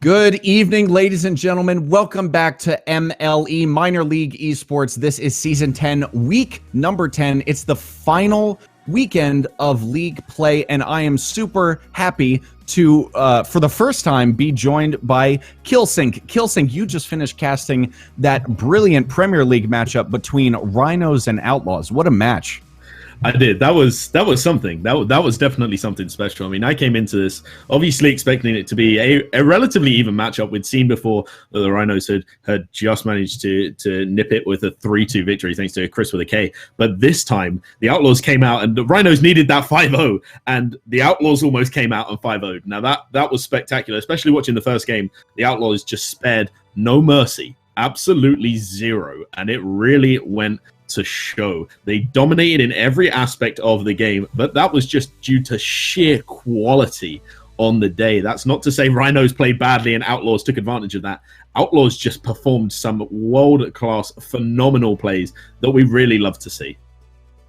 Good evening, ladies and gentlemen. Welcome back to MLE Minor League Esports. This is Season 10, Week number 10. It's the final weekend of league play, and I am super happy to, for the first time, be joined by Killsync. Killsync, you just finished casting that brilliant Premier League matchup between Rhinos and Outlaws. What a match. I did. That was something. That was definitely something special. I mean, I came into this obviously expecting it to be a relatively even matchup. We'd seen before that the Rhinos had just managed to nip it with a 3-2 victory thanks to Chris with a K. But this time, the Outlaws came out and the Rhinos needed that 5-0, and the Outlaws almost came out and 5-0'd. Now that was spectacular, especially watching the first game. The Outlaws just spared no mercy, absolutely zero, and it really went to show. They dominated in every aspect of the game, but that was just due to sheer quality on the day. That's not to say Rhinos played badly and Outlaws took advantage of that. Outlaws just performed some world-class, phenomenal plays that we really love to see.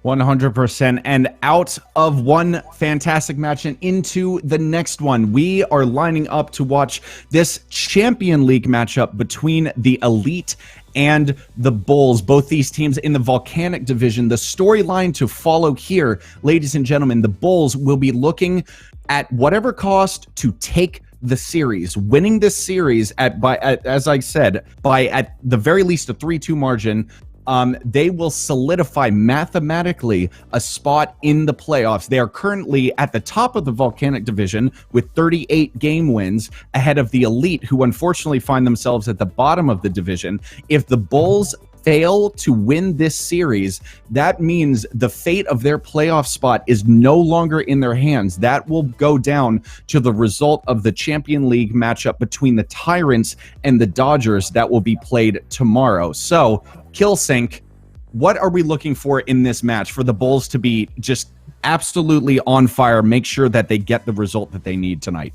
100%. And out of one fantastic match and into the next one, we are lining up to watch this Champion League matchup between the Elite and the Bulls, both these teams in the Volcanic division. The storyline to follow here, ladies and gentlemen, the Bulls will be looking at whatever cost to take the series, winning this series as I said, by at the very least a 3-2 margin. They will solidify mathematically a spot in the playoffs. They are currently at the top of the Volcanic division with 38 game wins, ahead of the Elite, who unfortunately find themselves at the bottom of the division. If the Bulls fail to win this series, that means the fate of their playoff spot is no longer in their hands. That will go down to the result of the Champion League matchup between the Tyrants and the Dodgers that will be played tomorrow. So, Killsync, what are we looking for in this match for the Bulls to be just absolutely on fire, make sure that they get the result that they need tonight?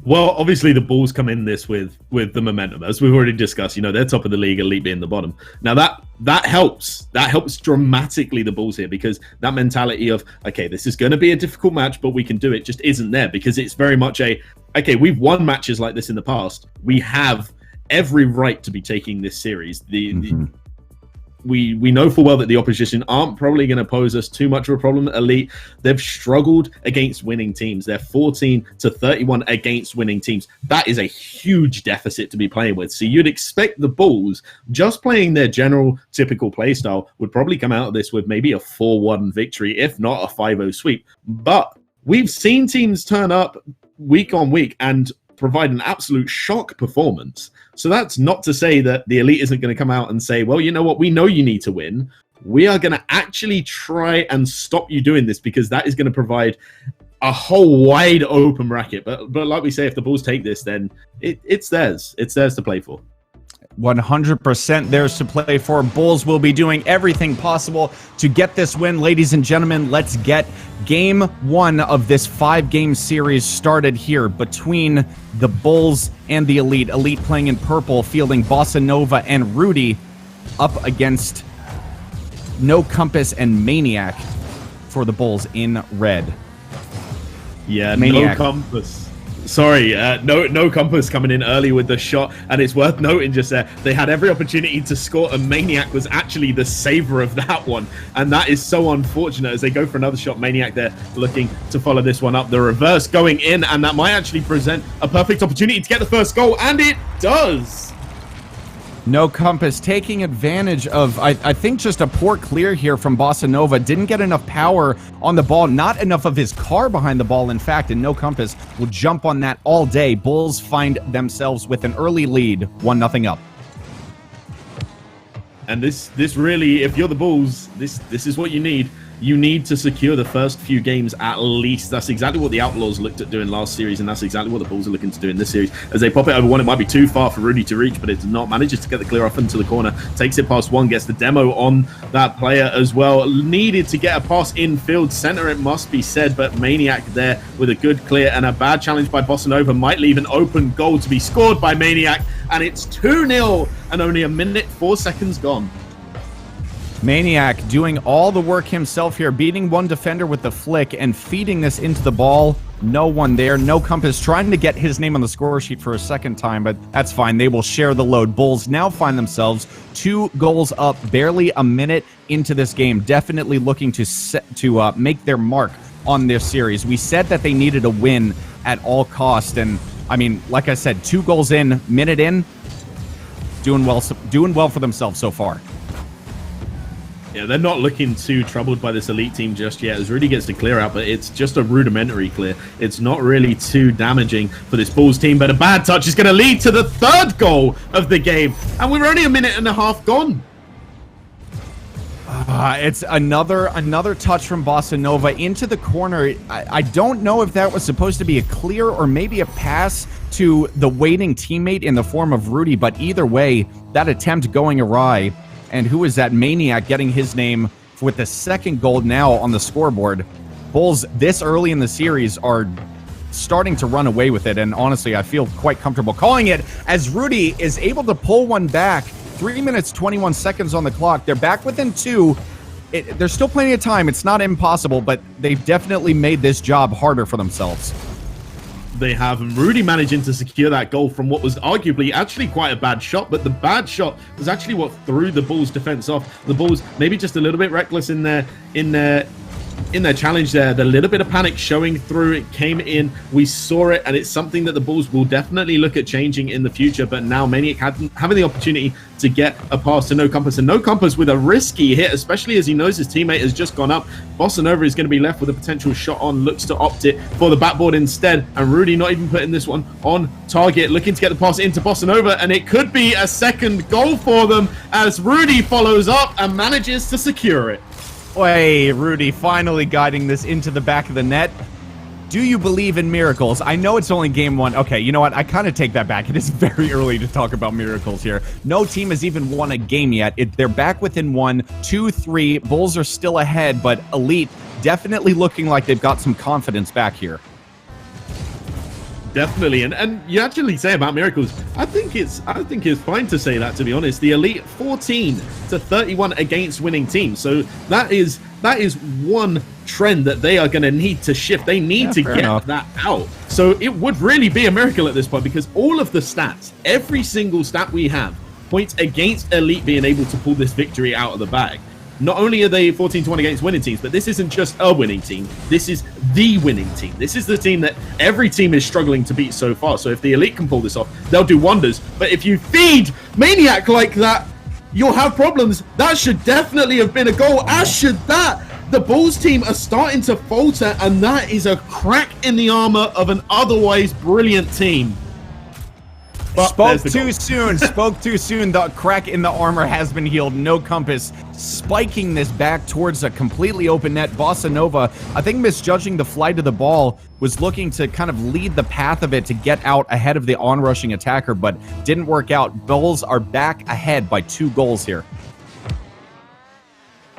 Well, obviously the Bulls come in this with the momentum, as we've already discussed. You know, they're top of the league, Elite being the bottom. Now that helps. That helps dramatically the Bulls here, because that mentality of, okay, this is going to be a difficult match, but we can do it, just isn't there, because it's very much okay, we've won matches like this in the past. We have every right to be taking this series. We know full well that the opposition aren't probably going to pose us too much of a problem. Elite, they've struggled against winning teams. They're 14-31 against winning teams. That is a huge deficit to be playing with. So you'd expect the Bulls, just playing their general typical play style, would probably come out of this with maybe a 4-1 victory, if not a 5-0 sweep. But we've seen teams turn up week on week and provide an absolute shock performance. So that's not to say that the Elite isn't going to come out and say, well, you know what, we know you need to win. We are going to actually try and stop you doing this, because that is going to provide a whole wide open bracket. But like we say, if the Bulls take this, then it's theirs. It's theirs to play for. 100% theirs to play for. Bulls will be doing everything possible to get this win. Ladies and gentlemen, let's get game one of this 5-game series started here between the Bulls and the Elite. Elite playing in purple, fielding Bossa Nova and Rudy, up against No Compass and Maniac for the Bulls in red. Yeah, Maniac. No Compass. Sorry, no Compass coming in early with the shot, and it's worth noting just there, they had every opportunity to score, and Maniac was actually the saver of that one, and that is so unfortunate as they go for another shot. Maniac there looking to follow this one up. The reverse going in, and that might actually present a perfect opportunity to get the first goal, and it does! No Compass taking advantage of, I think, just a poor clear here from Bossa Nova. Didn't get enough power on the ball, not enough of his car behind the ball, in fact, and No Compass will jump on that all day. Bulls find themselves with an early lead, 1-0 up. And this really, if you're the Bulls, this is what you need. You need to secure the first few games at least. That's exactly what the Outlaws looked at doing last series, and that's exactly what the Bulls are looking to do in this series. As they pop it over one, it might be too far for Rudy to reach, but it does not. Manages to get the clear off into the corner, takes it past one, gets the demo on that player as well. Needed to get a pass infield center, it must be said, but Maniac there with a good clear, and a bad challenge by Bossa Nova might leave an open goal to be scored by Maniac, and it's 2-0 and only 1 minute 4 seconds gone. Maniac doing all the work himself here, beating one defender with the flick and feeding this into the ball No one there. No Compass trying to get his name on the score sheet for a second time, but that's fine. They will share the load. Bulls now find themselves 2 goals up, barely a minute into this game. Definitely looking to make their mark on this series. We said that they needed a win at all cost, and I mean, like I said, 2 goals in, minute in, doing well for themselves so far. Yeah, they're not looking too troubled by this elite team just yet as Rudy gets to clear out, but it's just a rudimentary clear. It's not really too damaging for this Bulls team, but a bad touch is going to lead to the 3rd goal of the game, and we're only a minute and a half gone. It's another touch from Bossa Nova into the corner. I don't know if that was supposed to be a clear or maybe a pass to the waiting teammate in the form of Rudy, but either way, that attempt going awry. And who is that? Maniac getting his name with the 2nd goal now on the scoreboard. Bulls this early in the series are starting to run away with it, and honestly, I feel quite comfortable calling it as Rudy is able to pull one back. 3 minutes, 21 seconds on the clock. They're back within 2. There's still plenty of time. It's not impossible, but they've definitely made this job harder for themselves. They have, and Rudy managing to secure that goal from what was arguably actually quite a bad shot, but the bad shot was actually what threw the Bulls defense off. The Bulls maybe just a little bit reckless in their challenge there. The little bit of panic showing through. It came in, we saw it, and it's something that the Bulls will definitely look at changing in the future. But now Maniac having the opportunity to get a pass to No Compass, and No Compass with a risky hit, especially as he knows his teammate has just gone up. Bossa Nova is going to be left with a potential shot on, looks to opt it for the backboard instead, and Rudy not even putting this one on target, looking to get the pass into Bossa Nova, and it could be a 2nd goal for them as Rudy follows up and manages to secure it. Hey, Rudy finally guiding this into the back of the net. Do you believe in miracles? I know it's only game 1. Okay, you know what? I kind of take that back. It is very early to talk about miracles here. No team has even won a game yet. They're back within 1, 2, 3. Bulls are still ahead, but Elite definitely looking like they've got some confidence back here. Definitely, and you actually say about miracles, I think it's fine to say that, to be honest. The Elite 14-31 against winning teams, so that is one trend that they are going to need to shift. They need to get that out. So it would really be a miracle at this point, because all of the stats, every single stat we have, points against Elite being able to pull this victory out of the bag. Not only are they 14-1 against winning teams, but this isn't just a winning team. This is the winning team. This is the team that every team is struggling to beat so far. So if the Elite can pull this off, they'll do wonders. But if you feed Maniac like that, you'll have problems. That should definitely have been a goal, as should that. The Bulls team are starting to falter, and that is a crack in the armor of an otherwise brilliant team. But spoke too soon. Spoke too soon. The crack in the armor has been healed. No Compass spiking this back towards a completely open net. Bossa Nova, I think misjudging the flight of the ball, was looking to kind of lead the path of it to get out ahead of the onrushing attacker, but didn't work out. Bulls are back ahead by 2 goals here.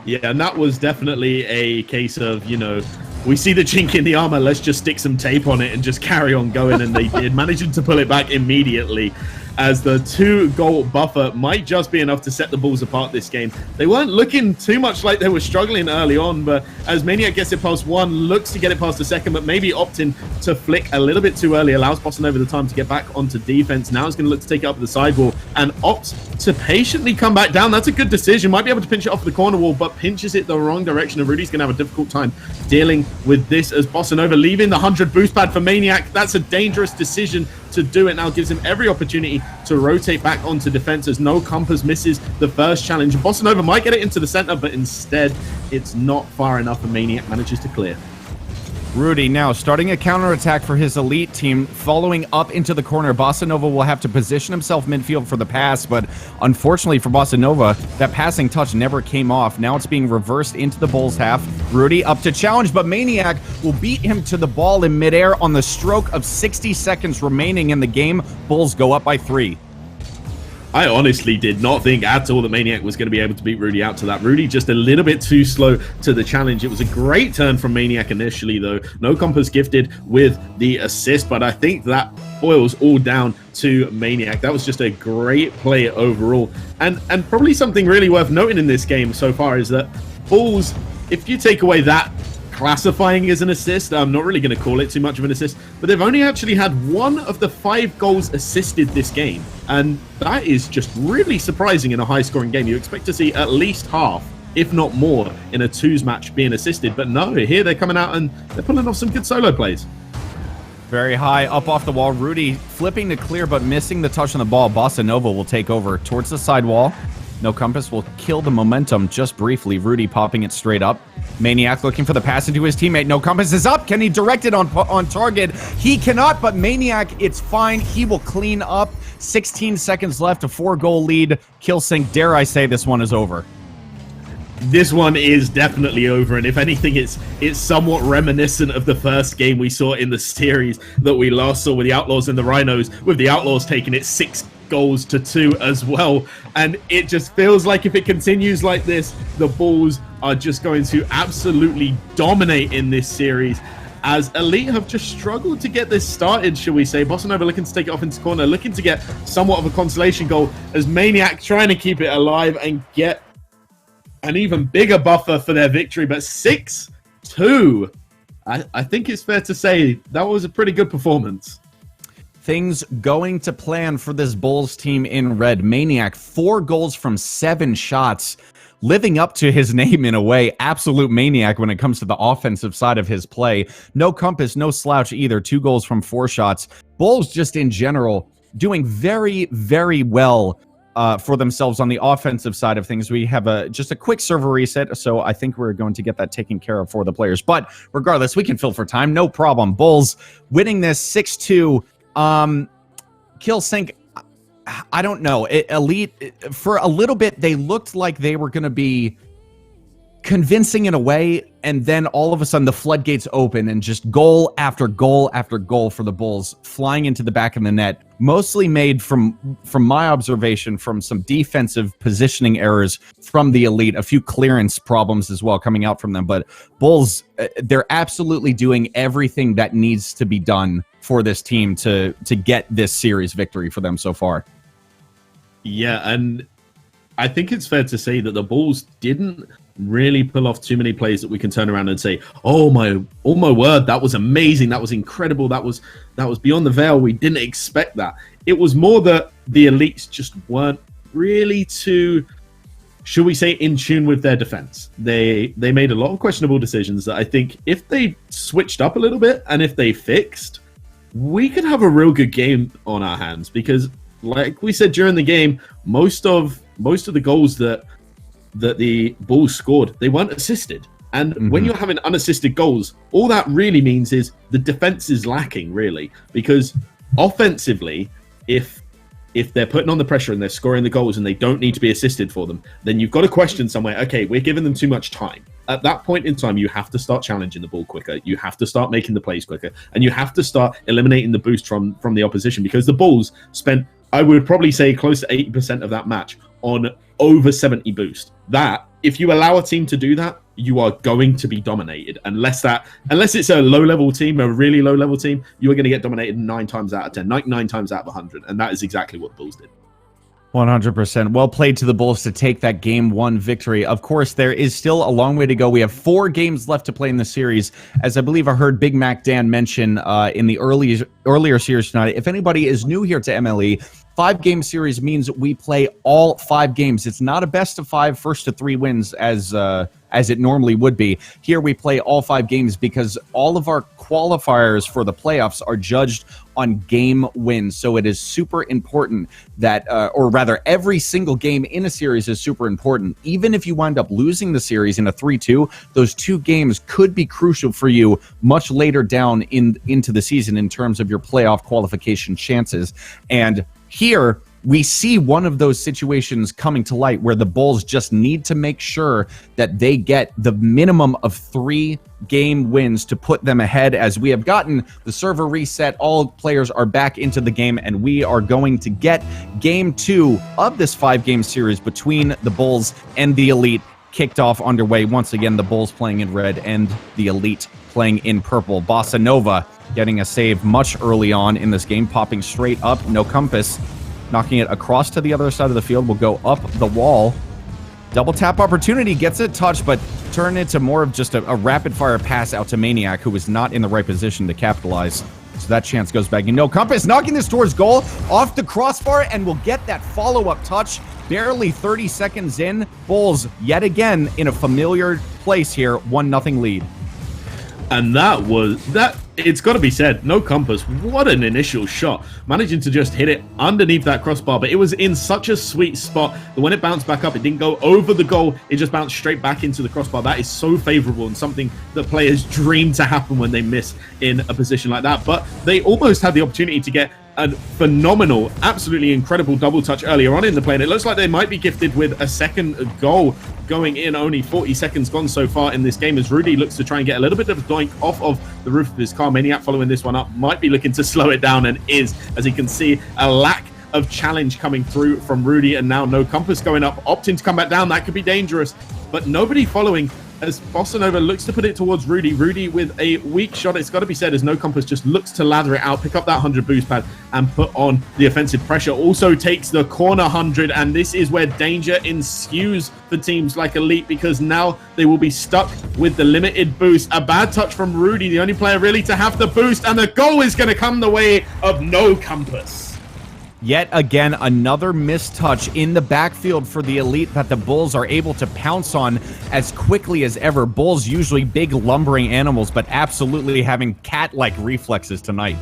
Yeah, and that was definitely a case of, you know, we see the chink in the armor, let's just stick some tape on it and just carry on going, and they did, managing to pull it back immediately, as the 2-goal buffer might just be enough to set the Bulls apart this game. They weren't looking too much like they were struggling early on, but as Maniac gets it past 1, looks to get it past the 2nd, but maybe opting to flick a little bit too early, allows Bossa Nova the time to get back onto defense. Now he's going to look to take it up the sidewall and opt to patiently come back down. That's a good decision. Might be able to pinch it off the corner wall, but pinches it the wrong direction, and Rudy's going to have a difficult time dealing with this as Bossa Nova leaving the 100 boost pad for Maniac. That's a dangerous decision to do it now. Gives him every opportunity to rotate back onto defense as No Compass misses the first challenge. Bossa Nova might get it into the center, but instead it's not far enough, and Maniac manages to clear. Rudy now starting a counterattack for his Elite team, following up into the corner. Bossa Nova will have to position himself midfield for the pass, but unfortunately for Bossa Nova, that passing touch never came off. Now it's being reversed into the Bulls half. Rudy up to challenge, but Maniac will beat him to the ball in midair on the stroke of 60 seconds remaining in the game. Bulls go up by 3. I honestly did not think at all that Maniac was going to be able to beat Rudy out to that. Rudy just a little bit too slow to the challenge. It was a great turn from Maniac initially, though. No Compass gifted with the assist, but I think that boils all down to Maniac. That was just a great play overall. And probably something really worth noting in this game so far is that Bulls, if you take away that classifying as an assist. I'm not really going to call it too much of an assist, but they've only actually had 1 of the 5 goals assisted this game. And that is just really surprising in a high-scoring game. You expect to see at least half, if not more, in a twos match being assisted. But no, here they're coming out and they're pulling off some good solo plays. Very high up off the wall. Rudy flipping to clear, but missing the touch on the ball. Bossa Nova will take over towards the side wall. No Compass will kill the momentum just briefly. Rudy popping it straight up. Maniac looking for the pass into his teammate. No Compass is up. Can he direct it on target? He cannot, but Maniac, it's fine. He will clean up. 16 seconds left, a 4-goal lead. Killsync, dare I say this one is over. This one is definitely over, and if anything, it's somewhat reminiscent of the first game we saw in the series that we last saw with the Outlaws and the Rhinos, with the Outlaws taking it 6-2 as well. And it just feels like if it continues like this, the Bulls are just going to absolutely dominate in this series, as Elite have just struggled to get this started, shall we say. Bossa Nova looking to take it off into corner, looking to get somewhat of a consolation goal, as Maniac trying to keep it alive and get an even bigger buffer for their victory. But 6-2, I think it's fair to say that was a pretty good performance. Things going to plan for this Bulls team in red. Maniac, 4 goals from 7 shots, living up to his name in a way. Absolute maniac when it comes to the offensive side of his play. No Compass, no slouch either. 2 goals from 4 shots. Bulls just in general doing very, very well for themselves on the offensive side of things. We have just a quick server reset, so I think we're going to get that taken care of for the players. But regardless, we can fill for time, no problem. Bulls winning this 6-2. Killsync, I don't know. Elite, for a little bit, they looked like they were going to be convincing in a way, and then all of a sudden the floodgates open and just goal after goal after goal for the Bulls flying into the back of the net, mostly made from my observation from some defensive positioning errors from the Elite, a few clearance problems as well coming out from them. But Bulls, they're absolutely doing everything that needs to be done for this team to get this series victory for them so far. Yeah, and I think it's fair to say that the Bulls didn't really pull off too many plays that we can turn around and say, oh my word, that was amazing, that was incredible, that was beyond the veil, we didn't expect that. It was more that the Elites just weren't really too, should we say, in tune with their defense. They made a lot of questionable decisions that I think if they switched up a little bit and if they fixed, we could have a real good game on our hands. Because like we said during the game, most of the goals that the Bulls scored, they weren't assisted. And when you're having unassisted goals, all that really means is the defense is lacking, really. Because offensively, if they're putting on the pressure and they're scoring the goals and they don't need to be assisted for them, then you've got to question somewhere, okay, we're giving them too much time. At that point in time, you have to start challenging the ball quicker. You have to start making the plays quicker. And you have to start eliminating the boost from the opposition. Because the Bulls spent, I would probably say, close to 80% of that match on over 70 boost. That, if you allow a team to do that, you are going to be dominated. Unless it's a low-level team, a really low-level team, you are going to get dominated 9 times out of 10, 9 times out of 100. And that is exactly what the Bulls did. 100%. Well played to the Bulls to take that Game 1 victory. Of course, there is still a long way to go. We have 4 games left to play in the series. As I believe I heard Big Mac Dan mention in the earlier series tonight, if anybody is new here to MLE, 5-game series means we play all 5 games. It's not a best of 5, first to 3 wins as it normally would be. Here we play all 5 games because all of our qualifiers for the playoffs are judged on game wins. So it is super important that, or rather every single game in a series is super important. Even if you wind up losing the series in a 3-2, those 2 games could be crucial for you much later down into the season in terms of your playoff qualification chances. And here, we see one of those situations coming to light where the Bulls just need to make sure that they get the minimum of 3 game wins to put them ahead. As we have gotten the server reset, all players are back into the game, and we are going to get Game 2 of this 5-game series between the Bulls and the Elite kicked off underway. Once again, the Bulls playing in red and the Elite playing in purple. Bossa Nova getting a save much early on in this game, popping straight up. No Compass knocking it across to the other side of the field. Will go up the wall. Double tap opportunity, gets a touch, but turn into more of just a rapid fire pass out to Maniac, who was not in the right position to capitalize. So that chance goes back. No Compass knocking this towards goal off the crossbar and will get that follow-up touch. Barely 30 seconds in. Bulls yet again in a familiar place here. 1-0 lead. And it's got to be said, No Compass, what an initial shot. Managing to just hit it underneath that crossbar, but it was in such a sweet spot that when it bounced back up, it didn't go over the goal, it just bounced straight back into the crossbar. That is so favorable and something that players dream to happen when they miss in a position like that. But they almost had the opportunity to get a phenomenal, absolutely incredible double touch earlier on in the play, and it looks like they might be gifted with a second goal going in. Only 40 seconds gone so far in this game as Rudy looks to try and get a little bit of a doink off of the roof of his car. Maniac following this one up, might be looking to slow it down, and is, as you can see, a lack of challenge coming through from Rudy, and now No Compass going up, opting to come back down. That could be dangerous, but nobody following as Bossa Nova looks to put it towards Rudy. Rudy with a weak shot, it's got to be said, as No Compass just looks to lather it out, pick up that 100 boost pad and put on the offensive pressure. Also takes the corner 100, and this is where danger ensues for teams like Elite, because now they will be stuck with the limited boost. A bad touch from Rudy, the only player really to have the boost, and the goal is going to come the way of No Compass. Yet again, another missed touch in the backfield for the Elite that the Bulls are able to pounce on as quickly as ever. Bulls usually big lumbering animals, but absolutely having cat-like reflexes tonight.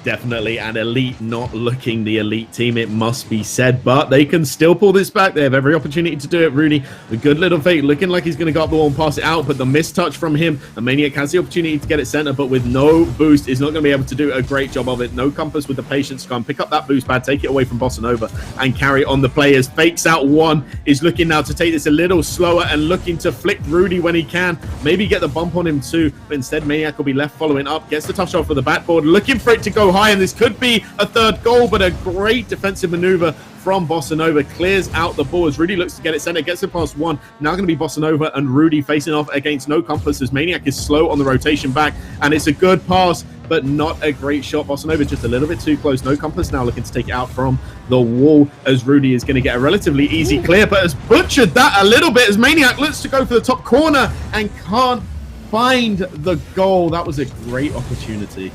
Definitely an Elite not looking the Elite team, it must be said, but they can still pull this back. They have every opportunity to do it. Rudy, a good little fake, looking like he's going to go up the wall and pass it out, but the missed touch from him, and Maniac has the opportunity to get it center, but with no boost is not going to be able to do a great job of it. No Compass with the patience to come pick up that boost pad, take it away from Bossa Nova and carry on the players. Fakes out one, is looking now to take this a little slower and looking to flick Rudy when he can, maybe get the bump on him too, but instead Maniac will be left following up, gets the tough shot for the backboard, looking for it to go high, and this could be a third goal, but a great defensive maneuver from Bossa Nova clears out the ball as Rudy looks to get it center, gets it past one. Now going to be Bossa Nova and Rudy facing off against No Compass as Maniac is slow on the rotation back, and it's a good pass, but not a great shot. Bossa Nova just a little bit too close. No Compass now looking to take it out from the wall as Rudy is going to get a relatively easy clear, but has butchered that a little bit as Maniac looks to go for the top corner and can't find the goal. That was a great opportunity.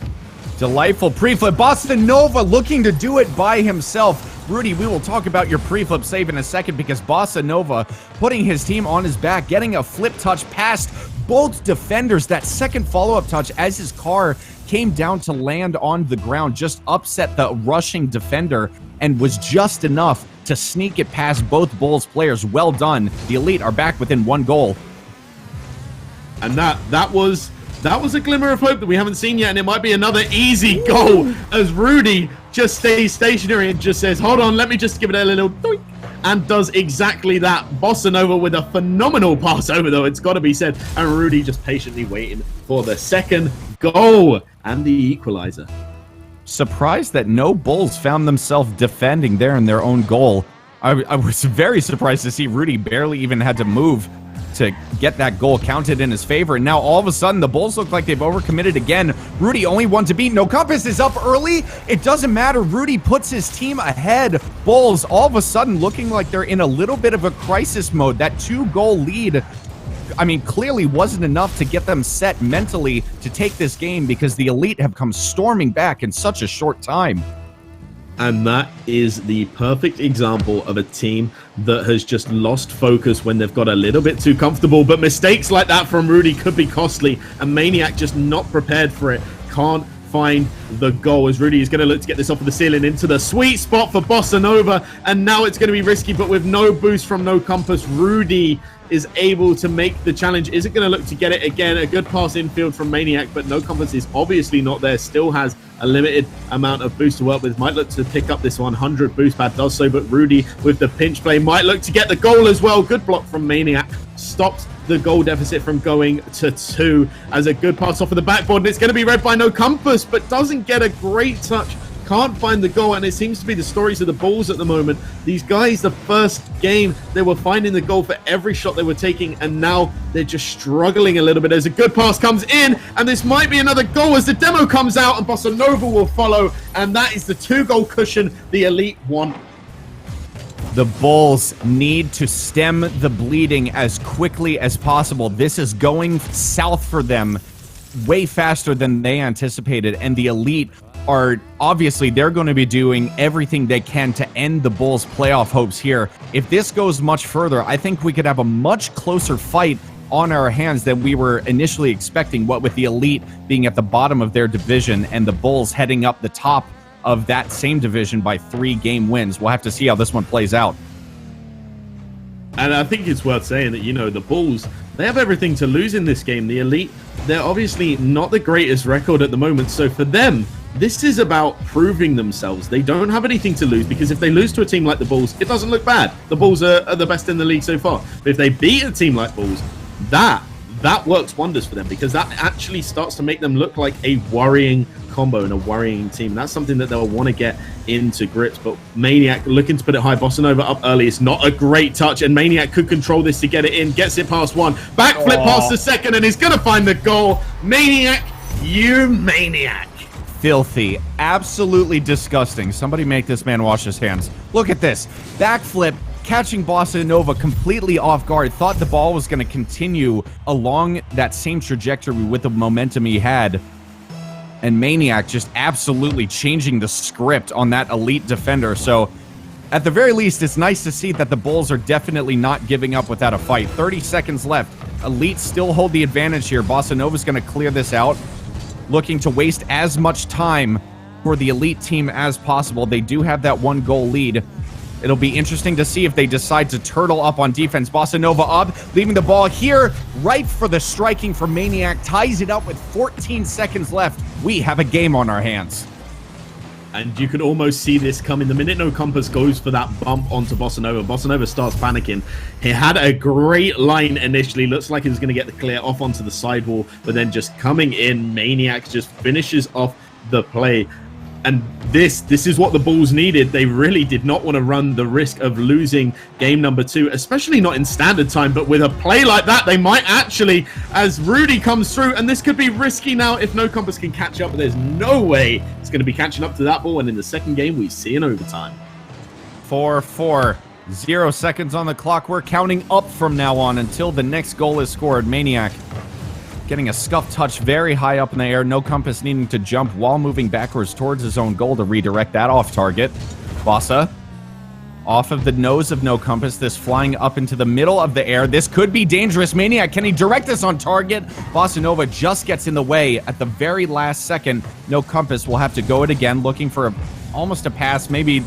Delightful pre-flip. Bossa Nova looking to do it by himself. Rudy, we will talk about your pre-flip save in a second, because Bossa Nova putting his team on his back, getting a flip touch past both defenders. That second follow-up touch as his car came down to land on the ground just upset the rushing defender and was just enough to sneak it past both Bulls players. Well done. The Elite are back within one goal. And that was a glimmer of hope that we haven't seen yet, and it might be another easy goal as Rudy just stays stationary and just says, hold on, let me just give it a little doink, and does exactly that. Bossa Nova with a phenomenal pass over, though, it's got to be said, and Rudy just patiently waiting for the second goal and the equalizer. Surprised that no Bulls found themselves defending there in their own goal. I was very surprised to see Rudy barely even had to move to get that goal counted in his favor. And now all of a sudden the Bulls look like they've overcommitted again. Rudy only one to beat. No Compass is up early. It doesn't matter. Rudy puts his team ahead. Bulls all of a sudden looking like they're in a little bit of a crisis mode. That 2-goal lead, I mean, clearly wasn't enough to get them set mentally to take this game, because the Elite have come storming back in such a short time. And that is the perfect example of a team that has just lost focus when they've got a little bit too comfortable. But mistakes like that from Rudy could be costly, and Maniac just not prepared for it. Can't find the goal as Rudy is going to look to get this off of the ceiling into the sweet spot for Bossa Nova, and now it's going to be risky, but with no boost from No Compass, Rudy is able to make the challenge. Is it going to look to get it again? A good pass infield from Maniac, but No Compass is obviously not there. Still has a limited amount of boost to work with. Might look to pick up this 100 boost pad, does so, but Rudy with the pinch play might look to get the goal as well. Good block from Maniac, stops the goal deficit from going to 2 as a good pass off of the backboard, and it's going to be read by No Compass, but doesn't get a great touch. Can't find the goal, and it seems to be the stories of the Bulls at the moment. These guys, the first game, they were finding the goal for every shot they were taking, and now they're just struggling a little bit as a good pass comes in, and this might be another goal as the demo comes out, and Bossa Nova will follow, and that is the 2-goal cushion the Elite want. The Bulls need to stem the bleeding as quickly as possible. This is going south for them way faster than they anticipated, and the Elite are obviously they're going to be doing everything they can to end the Bulls' playoff hopes here. If this goes much further, I think we could have a much closer fight on our hands than we were initially expecting, what with the Elite being at the bottom of their division and the Bulls heading up the top of that same division by 3-game wins. We'll have to see how this one plays out. And I think it's worth saying that, you know, the Bulls, they have everything to lose in this game. The Elite, they're obviously not the greatest record at the moment. So for them, this is about proving themselves. They don't have anything to lose, because if they lose to a team like the Bulls, it doesn't look bad. The Bulls are the best in the league so far. But if they beat a team like Bulls, that works wonders for them, because that actually starts to make them look like a worrying combo and a worrying team. That's something that they'll want to get into grips. But Maniac looking to put it high. Bossa Nova up early. It's not a great touch, and Maniac could control this to get it in. Gets it past one. Backflip past the second, and he's going to find the goal. Maniac, you maniac. Filthy. Absolutely disgusting. Somebody make this man wash his hands. Look at this. Backflip, catching Bossa Nova completely off guard. Thought the ball was going to continue along that same trajectory with the momentum he had. And Maniac just absolutely changing the script on that Elite defender. So at the very least, it's nice to see that the Bulls are definitely not giving up without a fight. 30 seconds left. Elite still hold the advantage here. Bossa Nova's going to clear this out, looking to waste as much time for the Elite team as possible. They do have that 1-goal lead. It'll be interesting to see if they decide to turtle up on defense. Bossa Nova up, leaving the ball here, ripe for the striking for Maniac. Ties it up with 14 seconds left. We have a game on our hands. And you can almost see this coming. The minute No Compass goes for that bump onto Bossa Nova starts panicking. He had a great line initially. Looks like he was going to get the clear off onto the sidewall, but then just coming in, Maniac just finishes off the play. And this is what the Bulls needed. They really did not want to run the risk of losing game number 2, especially not in standard time. But with a play like that, they might actually, as Rudy comes through, and this could be risky now if No Compass can catch up. But there's no way it's going to be catching up to that ball. And in the second game, we see an overtime. 4-4. 0 seconds on the clock. We're counting up from now on until the next goal is scored. Maniac getting a scuff touch very high up in the air. No Compass needing to jump while moving backwards towards his own goal to redirect that off target. Bossa off of the nose of No Compass. This flying up into the middle of the air. This could be dangerous. Maniac, can he direct this on target? Bossa Nova just gets in the way at the very last second. No Compass will have to go it again, looking for almost a pass, maybe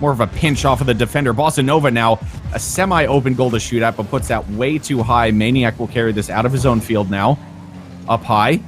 more of a pinch off of the defender. Bossa Nova now a semi-open goal to shoot at, but puts that way too high. Maniac will carry this out of his own field now. Up high.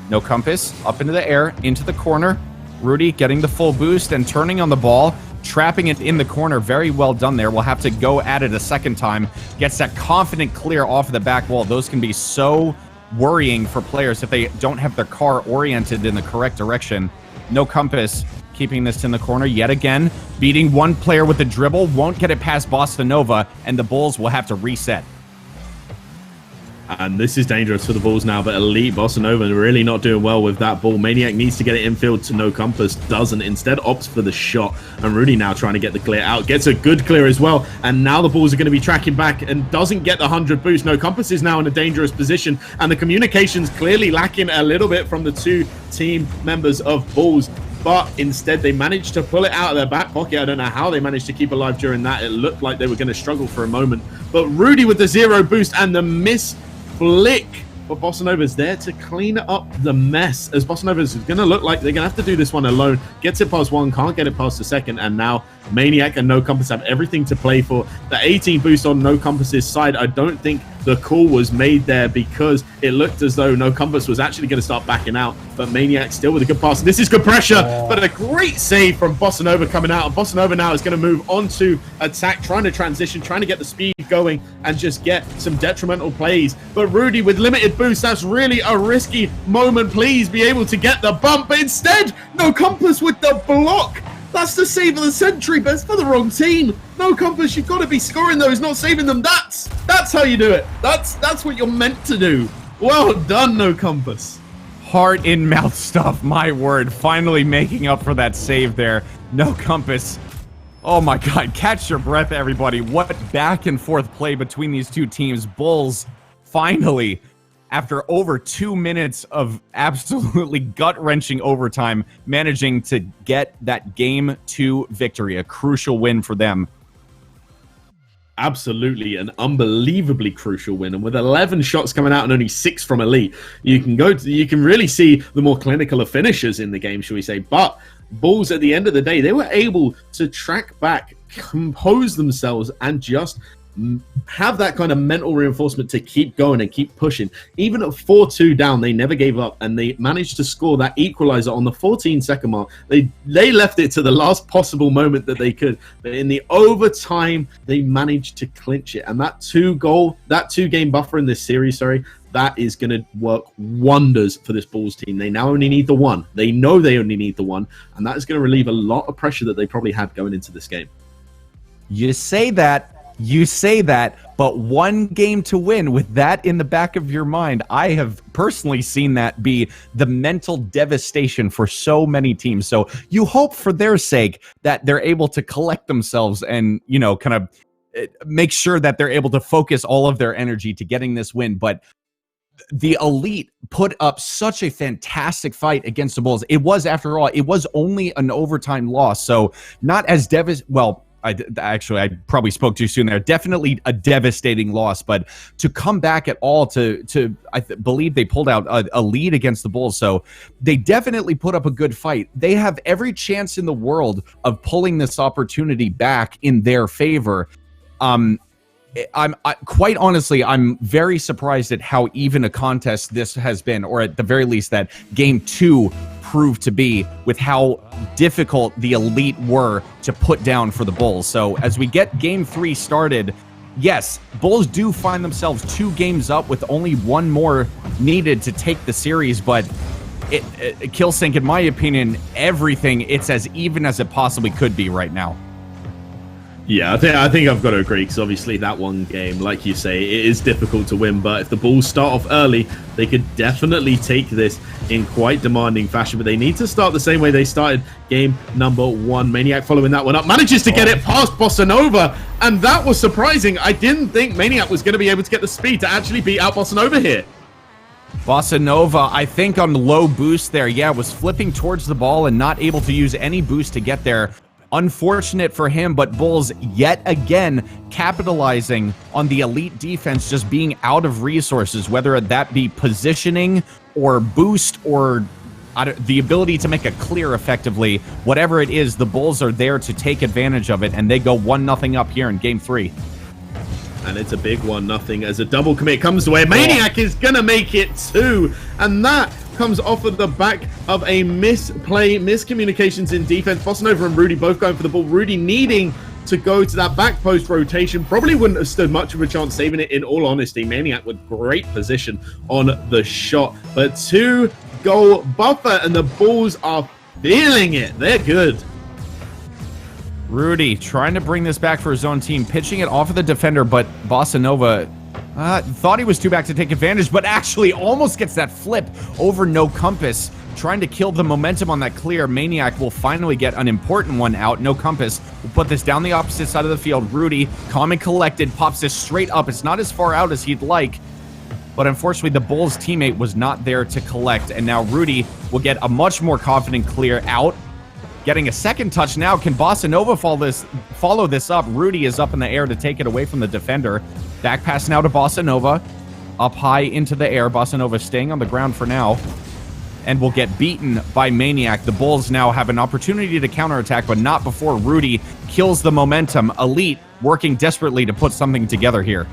No Compass. Up into the air. Into the corner. Rudy getting the full boost and turning on the ball. Trapping it in the corner. Very well done there. We'll have to go at it a second time. Gets that confident clear off of the back wall. Those can be so worrying for players if they don't have their car oriented in the correct direction. No Compass keeping this in the corner yet again. Beating one player with the dribble. Won't get it past Bossa Nova. And the Bulls will have to reset. And this is dangerous for the Bulls now, but Elite Bossa Nova really not doing well with that ball. Maniac needs to get it infield to No Compass, doesn't. Instead opts for the shot, and Rudy now trying to get the clear out. Gets a good clear as well, and now the Bulls are going to be tracking back and doesn't get the 100 boost. No Compass is now in a dangerous position, and the communication's clearly lacking a little bit from the two team members of Bulls. But instead, they managed to pull it out of their back pocket. I don't know how they managed to keep alive during that. It looked like they were going to struggle for a moment. But Rudy with the 0 boost and the miss flick, but Bossa Nova's there to clean up the mess, as Bossa Nova's going to look like they're going to have to do this one alone. Gets it past one, can't get it past the second, and now Maniac and No Compass have everything to play for. The 18 boost on No Compass's side, I don't think the call was made there, because it looked as though No Compass was actually going to start backing out, but Maniac still with a good pass. This is good pressure, but a great save from Bossa Nova coming out. And Bossa Nova now is going to move on to attack, trying to transition, trying to get the speed going and just get some detrimental plays. But Rudy with limited boost, that's really a risky moment. Please be able to get the bump, but instead, No Compass with the block. That's the save of the century, but it's for the wrong team. No Compass, you've got to be scoring those, not saving them. That's how you do it. That's what you're meant to do. Well done, No Compass. Heart in mouth stuff, my word. Finally making up for that save there. No Compass Oh my God, catch your breath, everybody. What back and forth play between these two teams. Bulls finally, after over 2 minutes of absolutely gut-wrenching overtime, managing to get that Game 2 victory, a crucial win for them. Absolutely an unbelievably crucial win, and with 11 shots coming out and only 6 from Elite, you can really see the more clinical of finishers in the game, shall we say. But Bulls, at the end of the day, they were able to track back, compose themselves, and just have that kind of mental reinforcement to keep going and keep pushing. Even at 4-2 down, they never gave up, and they managed to score that equalizer on the 14-second mark. They left it to the last possible moment that they could, but in the overtime, they managed to clinch it. And that two-game buffer in this series, that is going to work wonders for this Bulls team. They now only need the one. They know they only need the one, and that is going to relieve a lot of pressure that they probably had going into this game. You say that, but one game to win with that in the back of your mind. I have personally seen that be the mental devastation for so many teams. So you hope for their sake that they're able to collect themselves and, kind of make sure that they're able to focus all of their energy to getting this win. But the Elite put up such a fantastic fight against the Bulls. It was, after all, only an overtime loss. So not as well, I probably spoke too soon there. Definitely a devastating loss, but to come back at all I believe they pulled out a lead against the Bulls. So they definitely put up a good fight. They have every chance in the world of pulling this opportunity back in their favor. Quite honestly, I'm very surprised at how even a contest this has been, or at the very least that Game 2 proved to be, with how difficult the Elite were to put down for the Bulls. So as we get Game 3 started, yes, Bulls do find themselves 2 games up with only one more needed to take the series, but Killsync, in my opinion, it's as even as it possibly could be right now. Yeah, I think I've got to agree, because obviously that one game, like you say, it is difficult to win, but if the Bulls start off early, they could definitely take this in quite demanding fashion, but they need to start the same way they started game number 1. Maniac following that one up, manages to get it past Bossa Nova, and that was surprising. I didn't think Maniac was going to be able to get the speed to actually beat out Bossa Nova here. Bossa Nova, I think on low boost there, was flipping towards the ball and not able to use any boost to get there. Unfortunate for him, but Bulls yet again capitalizing on the Elite defense just being out of resources, whether that be positioning or boost or the ability to make a clear effectively. Whatever it is, the Bulls are there to take advantage of it, and they go 1-0 up here in Game 3. And it's a big 1-0 as a double commit comes away. Maniac is going to make it 2, and that comes off of the back of a misplay, miscommunications in defense. Bossa Nova and Rudy both going for the ball. Rudy needing to go to that back post rotation. Probably wouldn't have stood much of a chance saving it, in all honesty. Maniac with great position on the shot. But 2-goal buffer, and the Bulls are feeling it. They're good. Rudy trying to bring this back for his own team, pitching it off of the defender, but Bossa Nova thought he was too back to take advantage, but actually almost gets that flip over No Compass, trying to kill the momentum on that clear. Maniac will finally get an important one out. No Compass will put this down the opposite side of the field. Rudy, calm and collected, pops this straight up. It's not as far out as he'd like, but unfortunately the Bulls teammate was not there to collect, and now Rudy will get a much more confident clear out. Getting a second touch now. Can Bossa Nova follow this up? Rudy is up in the air to take it away from the defender. Back pass now to Bossa Nova. Up high into the air. Bossa Nova staying on the ground for now, and will get beaten by Maniac. The Bulls now have an opportunity to counterattack, but not before Rudy kills the momentum. Elite working desperately to put something together here.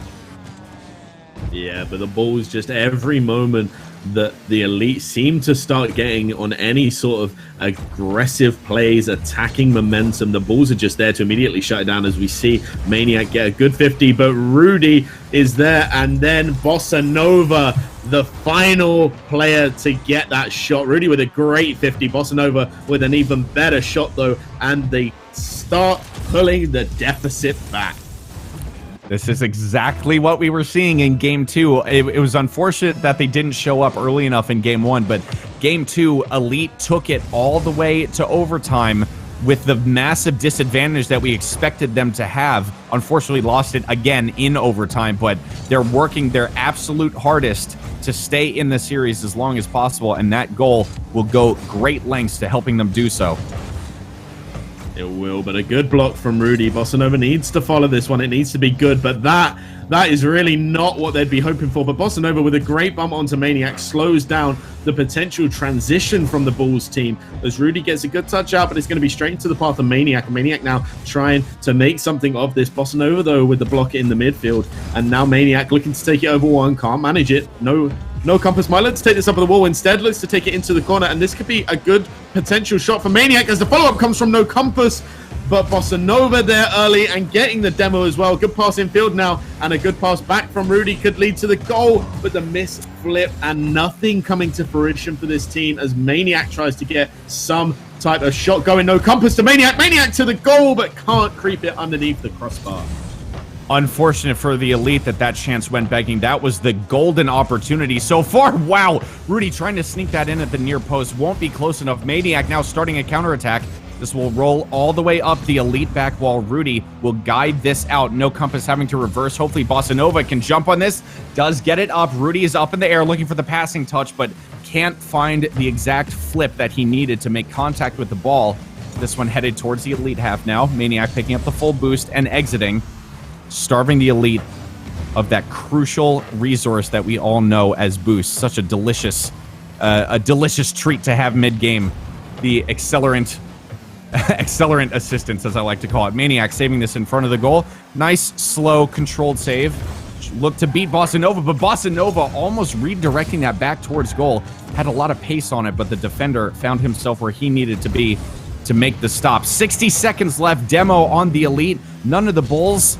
Yeah, but the Bulls, just every moment that the Elite seem to start getting on any sort of aggressive plays, attacking momentum, the Bulls are just there to immediately shut it down, as we see Maniac get a good 50, but Rudy is there, and then Bossa Nova, the final player to get that shot. Rudy with a great 50, Bossa Nova with an even better shot though, and they start pulling the deficit back. This is exactly what we were seeing in Game 2. It was unfortunate that they didn't show up early enough in Game 1, but Game 2, Elite took it all the way to overtime. with the massive disadvantage that we expected them to have. Unfortunately, lost it again in overtime, but they're working their absolute hardest to stay in the series as long as possible, and that goal will go great lengths to helping them do so. It will, but a good block from Rudy. Bossa Nova needs to follow this one. It needs to be good, but that is really not what they'd be hoping for. But Bossa Nova, with a great bump onto Maniac, slows down the potential transition from the Bulls team as Rudy gets a good touch out, but it's going to be straight into the path of Maniac. Maniac now trying to make something of this. Bossa Nova, though, with the block in the midfield, and now Maniac looking to take it over one. Can't manage it. No compass. Might look to take this up on the wall. Instead, looks to take it into the corner, and this could be a good potential shot for Maniac as the follow-up comes from no compass. But Bossa Nova there early and getting the demo as well. Good pass in field now, and a good pass back from Rudy could lead to the goal, but the miss flip and nothing coming to fruition for this team as Maniac tries to get some type of shot going. No compass to Maniac. Maniac to the goal, but can't creep it underneath the crossbar. Unfortunate for the Elite that chance went begging. That was the golden opportunity so far. Wow, Rudy trying to sneak that in at the near post. Won't be close enough. Maniac now starting a counterattack. This will roll all the way up the Elite back wall. Rudy will guide this out. No compass having to reverse. Hopefully Bossa Nova can jump on this. Does get it up. Rudy is up in the air looking for the passing touch, but can't find the exact flip that he needed to make contact with the ball. This one headed towards the Elite half now. Maniac picking up the full boost and exiting, starving the Elite of that crucial resource that we all know as boost. Such a delicious treat to have mid-game. The accelerant assistance, as I like to call it. Maniac saving this in front of the goal. Nice, slow, controlled save. Look to beat Bossa Nova, but Bossa Nova almost redirecting that back towards goal. Had a lot of pace on it, but the defender found himself where he needed to be to make the stop. 60 seconds left. Demo on the Elite. None of the Bulls,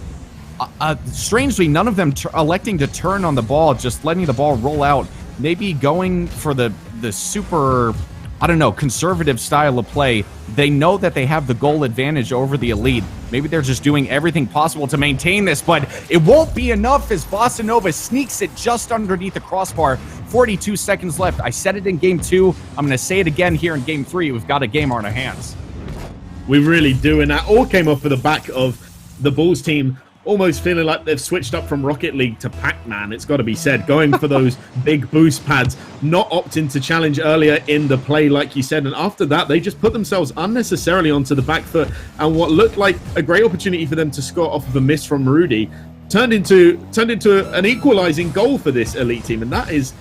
strangely, none of them electing to turn on the ball, just letting the ball roll out. Maybe going for the super, I don't know, conservative style of play. They know that they have the goal advantage over the Elite. Maybe they're just doing everything possible to maintain this, but it won't be enough as Bossa Nova sneaks it just underneath the crossbar. 42 seconds left. I said it in Game 2. I'm going to say it again here in Game 3. We've got a game on our hands. We really do, and that all came off of the back of the Bulls team almost feeling like they've switched up from Rocket League to Pac-Man, it's got to be said, going for those big boost pads, not opting to challenge earlier in the play, like you said, and after that, they just put themselves unnecessarily onto the back foot, and what looked like a great opportunity for them to score off of a miss from Rudy turned into an equalizing goal for this Elite team, and that is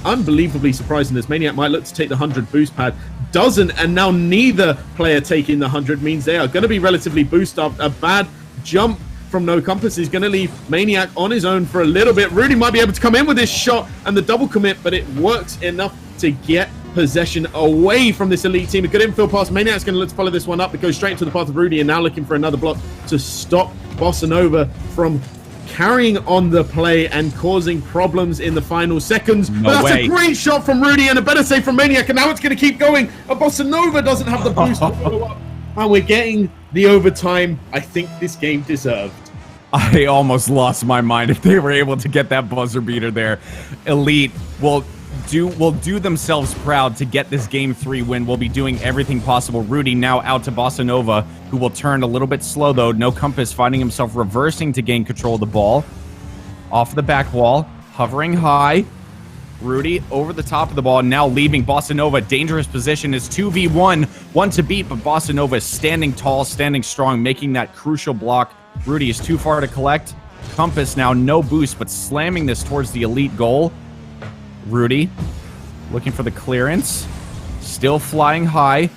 unbelievably surprising, as Maniac might look to take the 100 boost pad, doesn't, and now neither player taking the 100 means they are going to be relatively boosted up. A bad jump from no compass is going to leave Maniac on his own for a little bit. Rudy might be able to come in with this shot and the double commit, but it works enough to get possession away from this Elite team. A good infield pass. Maniac's going to look to follow this one up. It goes straight into the path of Rudy, and now looking for another block to stop Bossa Nova from carrying on the play and causing problems in the final seconds. No but that's way. A great shot from Rudy and a better save from Maniac, and now it's going to keep going. And Bossa Nova doesn't have the boost to follow up. And we're getting the overtime I think this game deserved. I almost lost my mind if they were able to get that buzzer beater there. Elite will do themselves proud to get this Game 3 win. We'll be doing everything possible. Rudy now out to Bossa Nova, who will turn a little bit slow, though. No compass, finding himself reversing to gain control of the ball. Off the back wall, hovering high. Rudy over the top of the ball, now leaving Bossa Nova. Dangerous position is 2v1. One to beat, but Bossa Nova is standing tall, standing strong, making that crucial block. Rudy is too far to collect. Compass now no boost, but slamming this towards the Elite goal. Rudy looking for the clearance. Still flying high.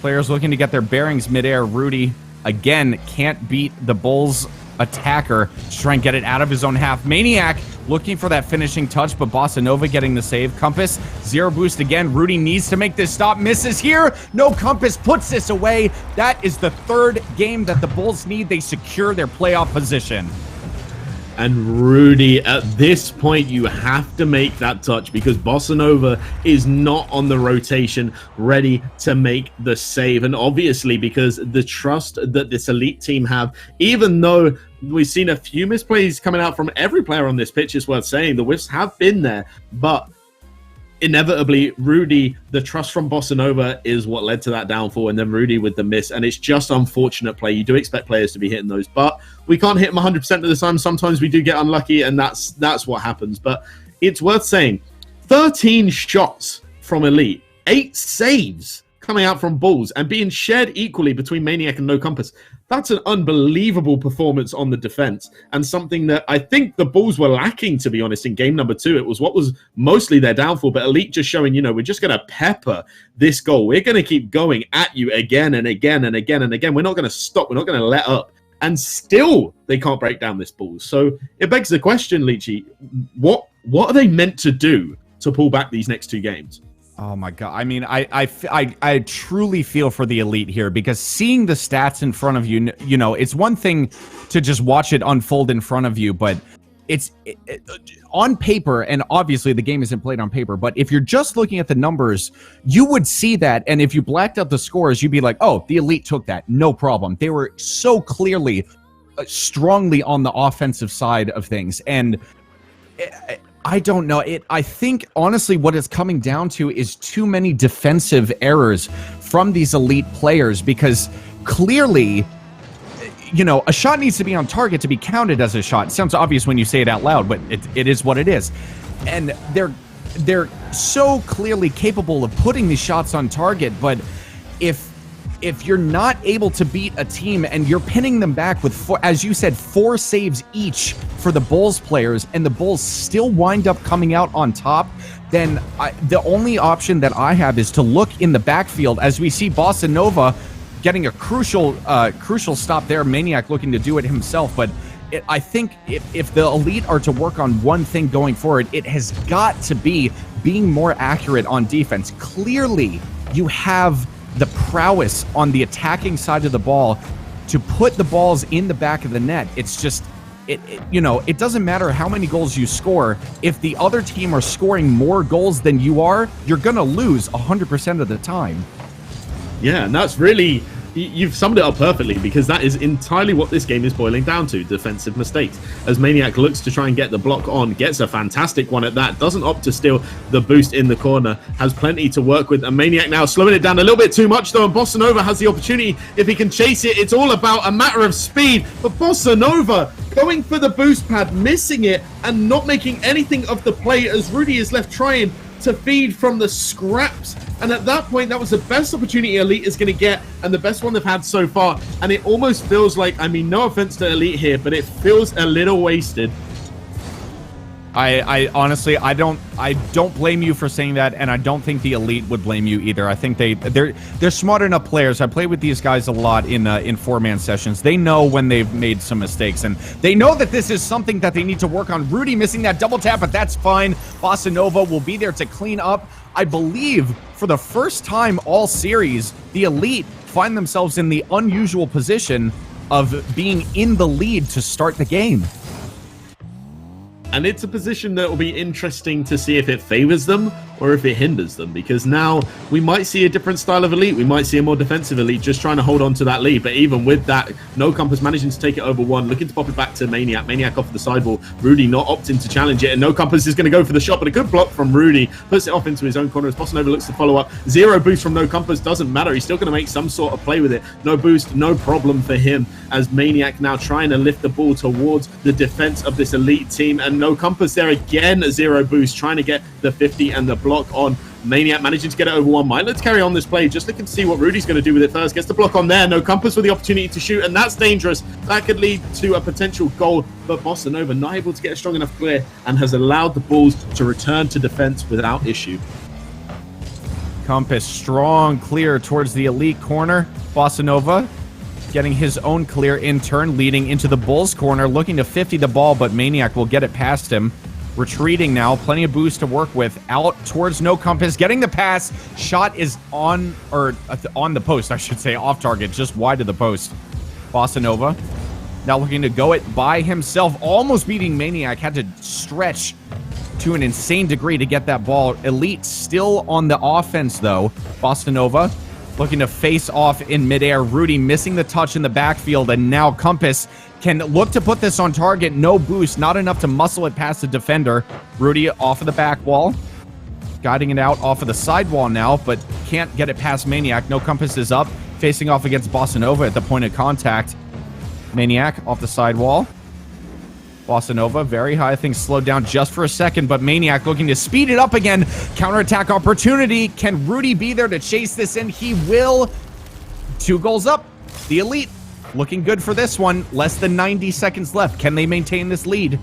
Players looking to get their bearings midair. Rudy, again, can't beat the Bulls attacker to try and get it out of his own half. Maniac looking for that finishing touch, but Bossa Nova getting the save. Compass, zero boost again. Rudy needs to make this stop. Misses here. No compass, puts this away. That is the third game that the Bulls need. They secure their playoff position. And Rudy, at this point, you have to make that touch because Bossa Nova is not on the rotation ready to make the save. And obviously, because the trust that this Elite team have, even though we've seen a few misplays coming out from every player on this pitch, is worth saying. The whiffs have been there, but inevitably, Rudy, the trust from Bossa Nova is what led to that downfall, and then Rudy with the miss, and it's just unfortunate play. You do expect players to be hitting those, but we can't hit them 100% of the time. Sometimes we do get unlucky, and that's what happens. But it's worth saying, 13 shots from Elite, 8 saves coming out from Bulls, and being shared equally between Maniac and No Compass. That's an unbelievable performance on the defense, and something that I think the Bulls were lacking, to be honest, in game number 2. It was what was mostly their downfall, but Elite just showing, we're just going to pepper this goal. We're going to keep going at you again and again and again and again. We're not going to stop. We're not going to let up. And still, they can't break down this Bulls. So it begs the question, Leachy, what are they meant to do to pull back these next 2 games? Oh my God. I mean, I truly feel for the Elite here, because seeing the stats in front of you, it's one thing to just watch it unfold in front of you, but it's on paper, and obviously the game isn't played on paper, but if you're just looking at the numbers, you would see that, and if you blacked out the scores, you'd be like, oh, the Elite took that, no problem. They were so clearly, strongly on the offensive side of things, and I don't know. I think, honestly, what it's coming down to is too many defensive errors from these Elite players, because clearly, a shot needs to be on target to be counted as a shot. It sounds obvious when you say it out loud, but it is what it is. And they're so clearly capable of putting these shots on target, but if you're not able to beat a team and you're pinning them back with, as you said, 4 saves each for the Bulls players, and the Bulls still wind up coming out on top, then the only option that I have is to look in the backfield, as we see Bossa Nova getting a crucial stop there. Maniac looking to do it himself, but I think if the Elite are to work on one thing going forward, it has got to be being more accurate on defense. Clearly, you have the prowess on the attacking side of the ball to put the balls in the back of the net. It's just, it doesn't matter how many goals you score. If the other team are scoring more goals than you are, you're going to lose 100% of the time. Yeah, and that's really, you've summed it up perfectly, because that is entirely what this game is boiling down to: defensive mistakes. As Maniac looks to try and get the block on, gets a fantastic one at that, doesn't opt to steal the boost in the corner, has plenty to work with, and Maniac now slowing it down a little bit too much though, and Bossa Nova has the opportunity. If he can chase it, it's all about a matter of speed, but Bossa Nova going for the boost pad, missing it, and not making anything of the play, as Rudy is left trying to feed from the scraps. And at that point, that was the best opportunity Elite is going to get, and the best one they've had so far. And it almost feels like, no offense to Elite here, but it feels a little wasted. I honestly, I don't blame you for saying that, and I don't think the Elite would blame you either. I think they're smart enough players. I play with these guys a lot in 4-man sessions. They know when they've made some mistakes, and they know that this is something that they need to work on. Rudy missing that double tap, but that's fine. Bossa Nova will be there to clean up. I believe for the first time all series, the Elite find themselves in the unusual position of being in the lead to start the game. And it's a position that will be interesting to see if it favors them or if it hinders them, because now we might see a different style of Elite. We might see a more defensive Elite just trying to hold on to that lead. But even with that, No Compass managing to take it over 1, looking to pop it back to Maniac. Maniac off the sidewall. Rudy not opting to challenge it, and No Compass is going to go for the shot, but a good block from Rudy. Puts it off into his own corner as Bossa Nova looks to follow up. 0 boost from No Compass, doesn't matter. He's still going to make some sort of play with it. No boost, no problem for him, as Maniac now trying to lift the ball towards the defense of this Elite team, and No Compass there again, 0 boost, trying to get the 50 and the block on. Maniac managing to get it over 1. Let's carry on this play, just looking to see what Rudy's going to do with it first. Gets the block on there. No Compass with the opportunity to shoot, and that's dangerous. That could lead to a potential goal, but Bossa Nova not able to get a strong enough clear, and has allowed the Bulls to return to defense without issue. Compass strong clear towards the Elite corner. Bossa Nova getting his own clear in turn, leading into the Bulls corner, looking to 50 the ball, but Maniac will get it past him. Retreating now, plenty of boost to work with. Out towards No Compass, getting the pass. Shot is on the post, I should say, off target, just wide of the post. Bossa Nova now looking to go it by himself, almost beating Maniac. Had to stretch to an insane degree to get that ball. Elite still on the offense though. Bossa Nova looking to face off in midair. Rudy missing the touch in the backfield, and now Compass can look to put this on target. No boost, not enough to muscle it past the defender. Rudy off of the back wall. guiding it out off of the sidewall now, but can't get it past Maniac. No Compass is up, facing off against Bossa Nova at the point of contact. Maniac off the sidewall. Bossa Nova, very high. Things slowed down just for a second, but Maniac looking to speed it up again. Counterattack opportunity. Can Rudy be there to chase this in? He will. 2 goals up. The Elite looking good for this one. Less than 90 seconds left. Can they maintain this lead?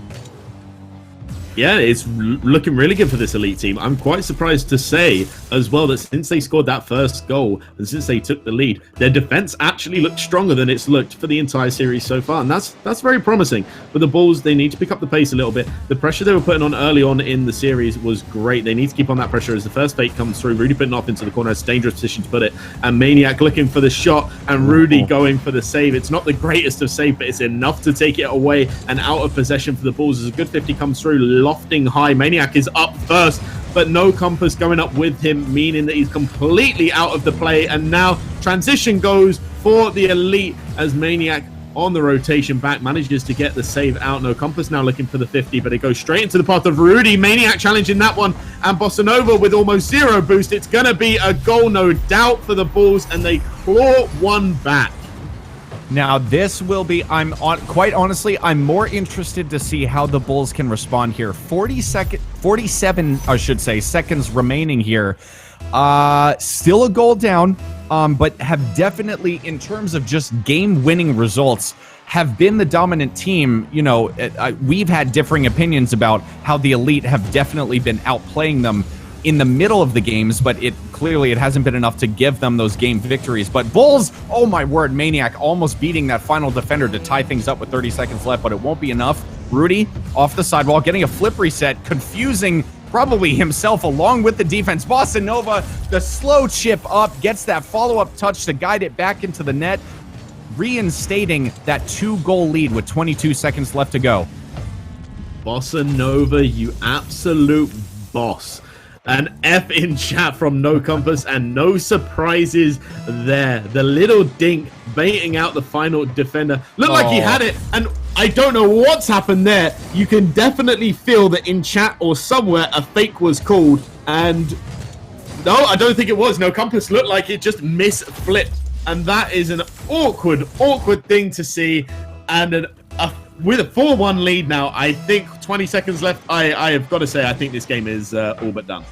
Yeah, it's looking really good for this Elite team. I'm quite surprised to say as well that since they scored that first goal and since they took the lead, their defense actually looked stronger than it's looked for the entire series so far. And that's very promising. But the Bulls, they need to pick up the pace a little bit. The pressure they were putting on early on in the series was great. They need to keep on that pressure as the first fake comes through. Rudy putting off into the corner. It's a dangerous position to put it. And Maniac looking for the shot and Rudy going for the save. It's not the greatest of save, but it's enough to take it away and out of possession for the Bulls as a good 50 comes through, lofting high. Maniac is up first, but no Compass going up with him, meaning that he's completely out of the play. And now transition goes for the Elite as Maniac on the rotation back manages to get the save out. No Compass now looking for the 50, but it goes straight into the path of Rudy. Maniac challenging that one, and Bossa Nova with almost 0 boost. It's going to be a goal, no doubt, for the Bulls, and they claw one back. Now, this will be, quite honestly, I'm more interested to see how the Bulls can respond here. 47, I should say, seconds remaining here. Still a goal down, but have definitely, in terms of just game-winning results, have been the dominant team. You know, we've had differing opinions about how the Elite have definitely been outplaying them in the middle of the games, but it hasn't been enough to give them those game victories. But Bulls, oh my word, Maniac almost beating that final defender to tie things up with 30 seconds left, but it won't be enough. Rudy off the sidewall, getting a flip reset, confusing probably himself along with the defense. Bossa Nova, the slow chip up, gets that follow-up touch to guide it back into the net, reinstating that 2-goal lead with 22 seconds left to go. Bossa Nova, you absolute boss. An F in chat from No Compass, and no surprises there. The little dink baiting out the final defender. Looked like he had it, and I don't know what's happened there. You can definitely feel that in chat or somewhere a fake was called, and no, I don't think it was. No Compass looked like it just misflipped, and that is an awkward thing to see. And with a 4-1 lead now, I think 20 seconds left. I have got to say, I think this game is all but done.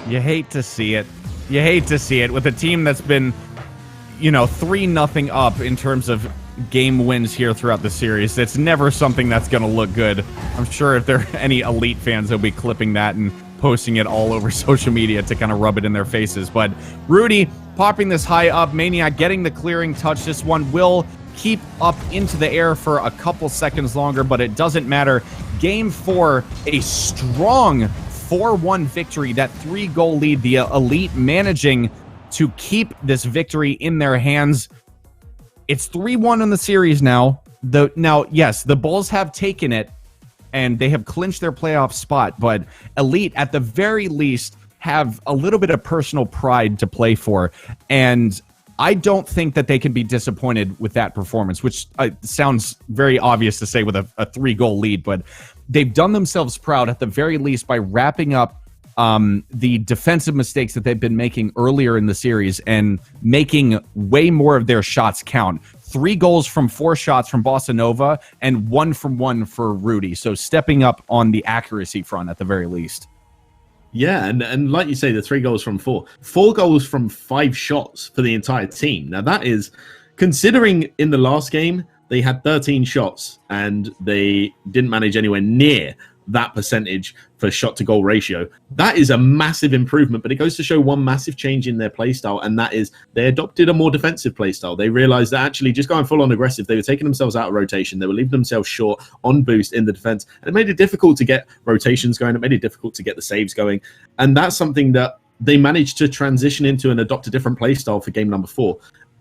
You hate to see it. You hate to see it with a team that's been, 3-0 up in terms of game wins here throughout the series. It's never something that's going to look good. I'm sure if there are any Elite fans, they'll be clipping that and posting it all over social media to kind of rub it in their faces. But Rudy popping this high up, Maniac getting the clearing touch. This one will keep up into the air for a couple seconds longer, but it doesn't matter. Game 4, a strong 4-1 victory, that 3-goal lead, the Elite managing to keep this victory in their hands. It's 3-1 in the series now. Yes, the Bulls have taken it, and they have clinched their playoff spot, but Elite, at the very least, have a little bit of personal pride to play for, and I don't think that they can be disappointed with that performance, which sounds very obvious to say with a 3-goal lead, but they've done themselves proud at the very least by wrapping up the defensive mistakes that they've been making earlier in the series and making way more of their shots count. 3 goals from 4 shots from Bossa Nova and 1 from 1 for Rudy. So stepping up on the accuracy front at the very least. Yeah, and like you say, the 3 goals from 4. 4 goals from 5 shots for the entire team. Now that is, considering in the last game, they had 13 shots and they didn't manage anywhere near that percentage for shot to goal ratio. That is a massive improvement, but it goes to show one massive change in their playstyle, and that is they adopted a more defensive playstyle. They realized that actually just going full on aggressive, they were taking themselves out of rotation. They were leaving themselves short on boost in the defense, and it made it difficult to get rotations going. It made it difficult to get the saves going, and that's something that they managed to transition into and adopt a different playstyle for game number 4.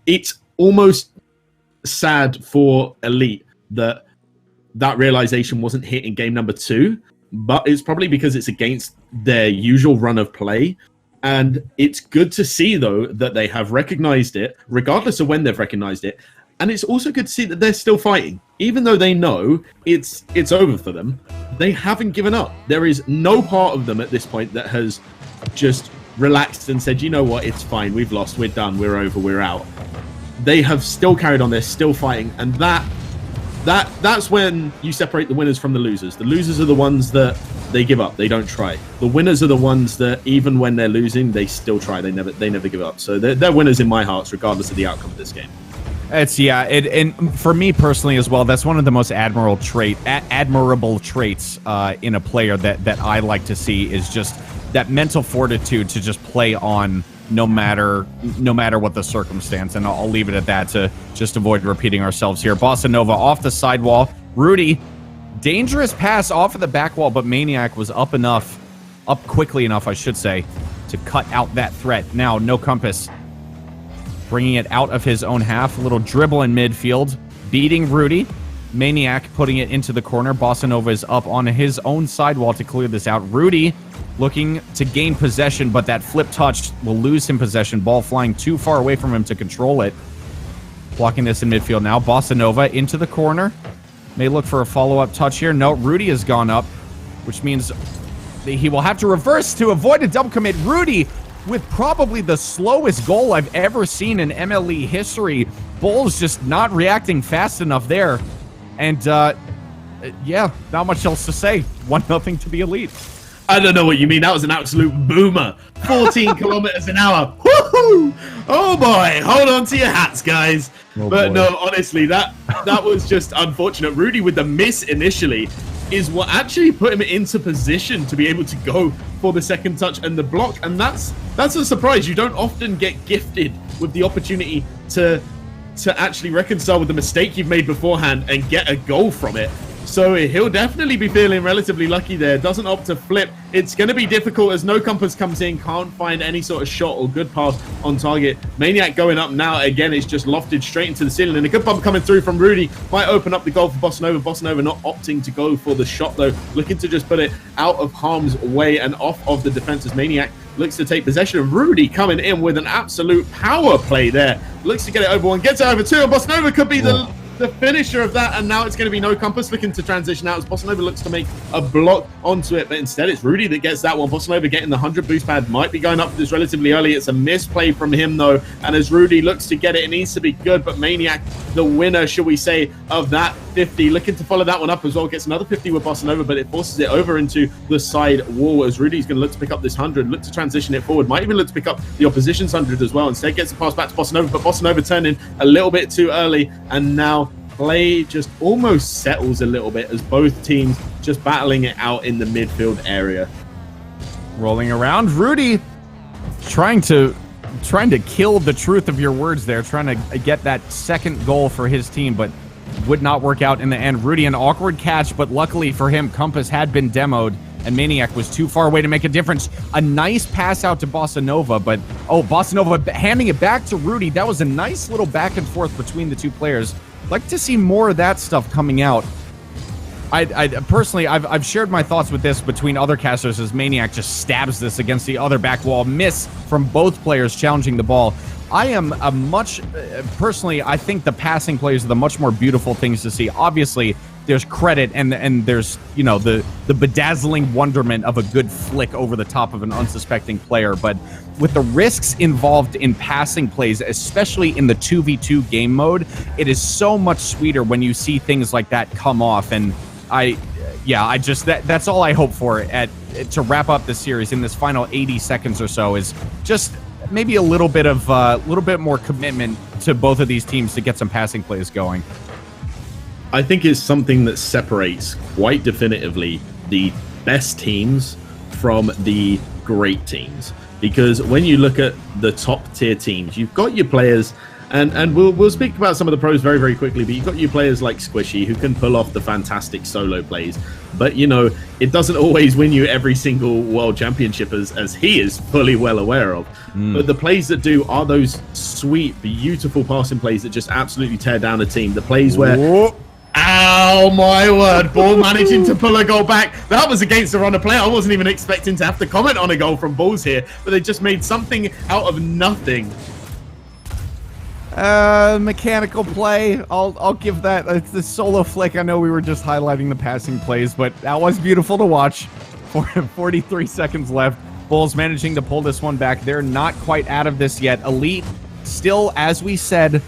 It's almost sad for Elite that realization wasn't hit in game number 2, but it's probably because it's against their usual run of play. And it's good to see, though, that they have recognized it, regardless of when they've recognized it. And it's also good to see that they're still fighting. Even though they know it's over for them, they haven't given up. There is no part of them at this point that has just relaxed and said, you know what, it's fine, we've lost, we're done, we're over, we're out. They have still carried on, they're still fighting, and that's when you separate the winners from the losers. The losers are the ones that they give up, they don't try. The winners are the ones that even when they're losing, they still try, they never give up. So they're winners in my hearts, regardless of the outcome of this game. And for me personally as well, that's one of the most admirable traits in a player that I like to see, is just that mental fortitude to just play on no matter what the circumstance. And I'll leave it at that to just avoid repeating ourselves here. Bossa Nova off the sidewall. Rudy, dangerous pass off of the back wall, but Maniac was up quickly enough, I should say, to cut out that threat. Now, no Compass, bringing it out of his own half. A little dribble in midfield, beating Rudy. Maniac putting it into the corner. Bossa Nova is up on his own sidewall to clear this out. Rudy looking to gain possession, but that flip touch will lose him possession. Ball flying too far away from him to control it. Blocking this in midfield now. Bossa Nova into the corner. May look for a follow-up touch here. No, Rudy has gone up, which means he will have to reverse to avoid a double commit. Rudy with probably the slowest goal I've ever seen in MLE history. Bulls just not reacting fast enough there. And, yeah, not much else to say. 1-0 to the Elite. I don't know what you mean. That was an absolute boomer. 14 kilometers an hour. Woohoo! Oh boy, hold on to your hats, guys. Oh but boy. No, honestly, that was just unfortunate. Rudy with the miss initially is what actually put him into position to be able to go for the second touch and the block. And that's a surprise. You don't often get gifted with the opportunity to actually reconcile with the mistake you've made beforehand and get a goal from it. So he'll definitely be feeling relatively lucky there. Doesn't opt to flip. It's going to be difficult as No Compass comes in. Can't find any sort of shot or good pass on target. Maniac going up now. Again, it's just lofted straight into the ceiling. And a good bump coming through from Rudy. Might open up the goal for Bossa Nova. Bossa Nova not opting to go for the shot, though. Looking to just put it out of harm's way and off of the defense as Maniac looks to take possession. Of Rudy coming in with an absolute power play there. Looks to get it over one. Gets it over two. And Bossa Nova could be the finisher of that, and now it's going to be No Compass looking to transition out as Bossa Nova looks to make a block onto it, but instead it's Rudy that gets that one. Bossa Nova getting the 100 boost pad, might be going up for this relatively early. It's a misplay from him though, and as Rudy looks to get it, it needs to be good, but Maniac, the winner, shall we say, of that 50, looking to follow that one up as well, gets another 50 with Bossa Nova, but it forces it over into the side wall as Rudy's going to look to pick up this 100, look to transition it forward, might even look to pick up the opposition's 100 as well. Instead gets the pass back to Bossa Nova, but Bossa Nova turning a little bit too early, and now play just almost settles a little bit as both teams just battling it out in the midfield area. Rolling around, Rudy trying to kill the truth of your words there, trying to get that second goal for his team, but would not work out in the end. Rudy, an awkward catch, but luckily for him, Compass had been demoed, and Maniac was too far away to make a difference. A nice pass out to Bossa Nova, but, oh, Bossa Nova handing it back to Rudy. That was a nice little back and forth between the two players. Like to see more of that stuff coming out. I personally, I've shared my thoughts with this between other casters as Maniac just stabs this against the other back wall. Miss from both players challenging the ball. I am a much, personally, I think the passing plays are the much more beautiful things to see. Obviously, there's credit and there's, you know, the bedazzling wonderment of a good flick over the top of an unsuspecting player. But with the risks involved in passing plays, especially in the 2v2 game mode, it is so much sweeter when you see things like that come off. And that's all I hope for to wrap up the series in this final 80 seconds or so, is just maybe a little bit more commitment to both of these teams to get some passing plays going. I think it's something that separates quite definitively the best teams from the great teams. Because when you look at the top tier teams, you've got your players, and we'll speak about some of the pros very, very quickly, but you've got your players like Squishy who can pull off the fantastic solo plays. But, you know, it doesn't always win you every single world championship, as he is fully well aware of. But the plays that do are those sweet, beautiful passing plays that just absolutely tear down a team. The plays where... Whoa. Ow, my word. Ball managing to pull a goal back. That was against the runner play. I wasn't even expecting to have to comment on a goal from Bulls here, but they just made something out of nothing. Mechanical play. I'll give that. It's the solo flick. I know we were just highlighting the passing plays, but that was beautiful to watch. 43 seconds left. Bulls managing to pull this one back. They're not quite out of this yet. Elite still, as we said,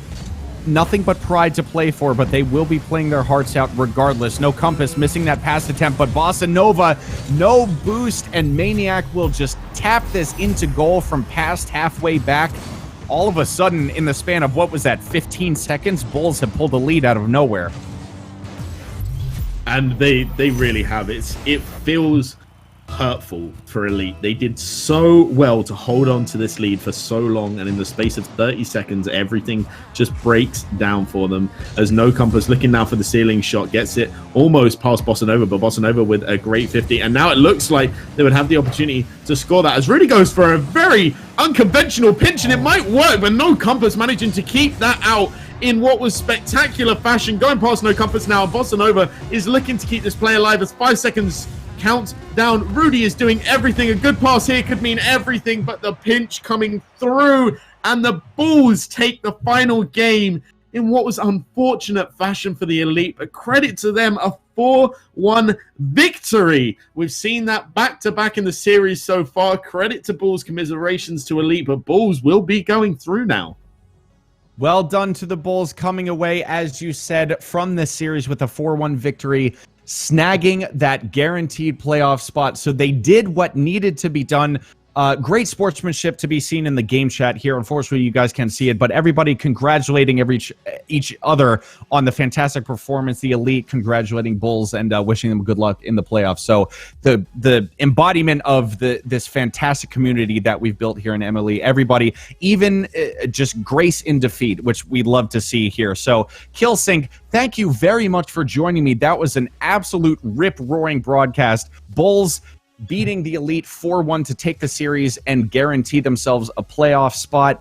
nothing but pride to play for, but they will be playing their hearts out regardless. No Compass missing that pass attempt, but Bossa Nova, no boost, and Maniac will just tap this into goal from past halfway back. All of a sudden, in the span of, what was that, 15 seconds, Bulls have pulled a lead out of nowhere. And they really have. It feels hurtful for Elite. They did so well to hold on to this lead for so long, and in the space of 30 seconds, everything just breaks down for them. As No Compass looking now for the ceiling shot, gets it almost past Bossa Nova, but Bossa Nova with a great 50, and now it looks like they would have the opportunity to score that, as Rudy goes for a very unconventional pinch, and it might work, but No Compass managing to keep that out in what was spectacular fashion. Going past No Compass now, Bossa Nova is looking to keep this play alive as 5 seconds count down. Rudy is doing everything. A good pass here could mean everything, but the pinch coming through, and the Bulls take the final game in what was unfortunate fashion for the Elite, but credit to them, a 4-1 victory. We've seen that back-to-back in the series so far. Credit to Bulls, commiserations to Elite, but Bulls will be going through now. Well done to the Bulls, coming away, as you said, from this series with a 4-1 victory, snagging that guaranteed playoff spot. So they did what needed to be done. Great sportsmanship to be seen in the game chat here. Unfortunately, you guys can't see it, but everybody congratulating each other on the fantastic performance. The Elite congratulating Bulls and wishing them good luck in the playoffs. So the embodiment of this fantastic community that we've built here in MLE. Everybody, even just grace in defeat, which we love to see here. So Killsync, thank you very much for joining me. That was an absolute rip-roaring broadcast. Bulls beating the Elite 4-1 to take the series and guarantee themselves a playoff spot.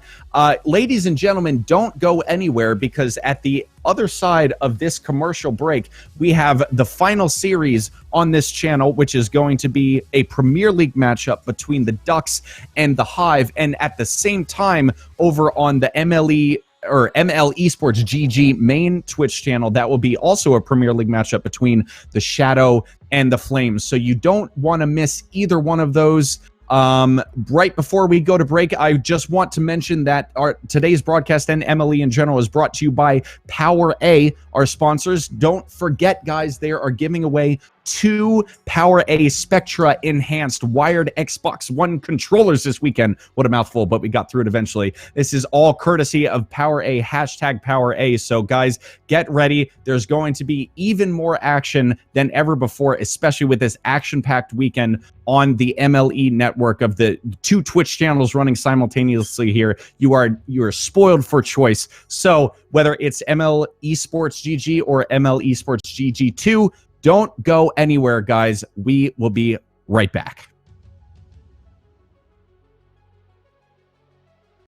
Ladies and gentlemen, don't go anywhere, because at the other side of this commercial break, we have the final series on this channel, which is going to be a Premier League matchup between the Ducks and the Hive. And at the same time, over on the MLE Esports GG main Twitch channel, that will be also a Premier League matchup between the Shadow and the Flames. So you don't want to miss either one of those. Right before we go to break, I just want to mention that today's broadcast and MLE in general is brought to you by Power A, our sponsors. Don't forget, guys, they are giving away 2 Power A Spectra enhanced wired Xbox One controllers this weekend. What a mouthful, but we got through it eventually. This is all courtesy of Power A, hashtag Power A. So guys, get ready. There's going to be even more action than ever before, especially with this action-packed weekend on the MLE network of the 2 Twitch channels running simultaneously here. You are spoiled for choice. So whether it's MLE Esports GG or MLE Esports GG2, don't go anywhere, guys. We will be right back.